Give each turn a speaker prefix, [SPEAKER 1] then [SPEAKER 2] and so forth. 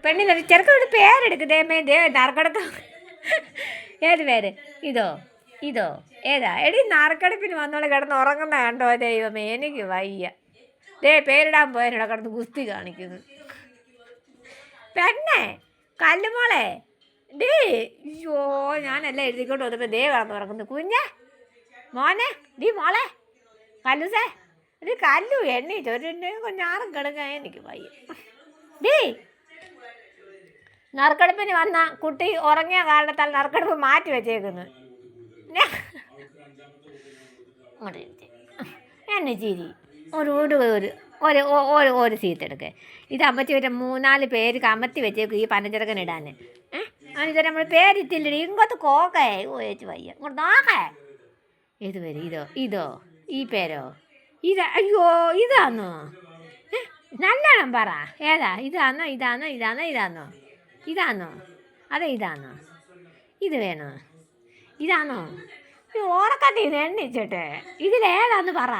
[SPEAKER 1] പെണ്ണിനൊരു ചെറുക്കൊരു പേരെടുക്കുന്നേ നറുക്കെടുത്ത്. ഏത് പേര്? ഇതോ ഇതോ ഏതാ? എടി നറുക്കെടുപ്പിന് വന്നോളെ കിടന്ന് ഉറങ്ങുന്ന കണ്ടോ ദൈവമേ, എനിക്ക് വയ്യ. പേരിടാൻ പോയതിനോട് കിടന്ന് ഗുസ്തി കാണിക്കുന്നു. പെണ്ണേ കല്ലുമോളെ അയ്യോ, ഞാനെല്ലാം എഴുതിക്കൊണ്ട് വന്നപ്പോൾ കിടന്ന് ഉറങ്ങുന്നു. കുഞ്ഞേ മോനെ മോളെ കല്ലുസേ കല്ലു എണ്ണീറ്റ് ഒരു ഞാറും കിടക്കാൻ എനിക്ക് വയ്യ. നറുക്കെടുപ്പിന് വന്ന കുട്ടി ഉറങ്ങിയ കാരണത്താൽ നറുക്കെടുപ്പ് മാറ്റി വെച്ചേക്കുന്നു. എന്നെ ചിരി ഒരു സീറ്റ് എടുക്കേ. ഇത് അമ്മച്ചി ഒരു 3-4 പേര് കമത്തി വെച്ചേക്കും ഈ പനഞ്ചിറക്കൻ ഇടാൻ. അതിന് നമ്മൾ പേരിട്ടില്ലടി. ഇങ്ങോട്ട് കോക്കേ ചേച്ചി വയ്യ, ഇങ്ങോട്ട് നോക്കേ. ഏത് പേര്? ഇതോ ഈ പേരോ? അയ്യോ ഇതാന്നോ? നല്ലോണം പറ, ഏതാ? ഇതാന്നോ അതെ ഇതാന്നോ? ഇത് വേണോ? ഇതാന്നോ? ഓണക്കട്ടീന്ന് എണ്ണിച്ചിട്ട് ഇതിലേതാന്ന് പറ.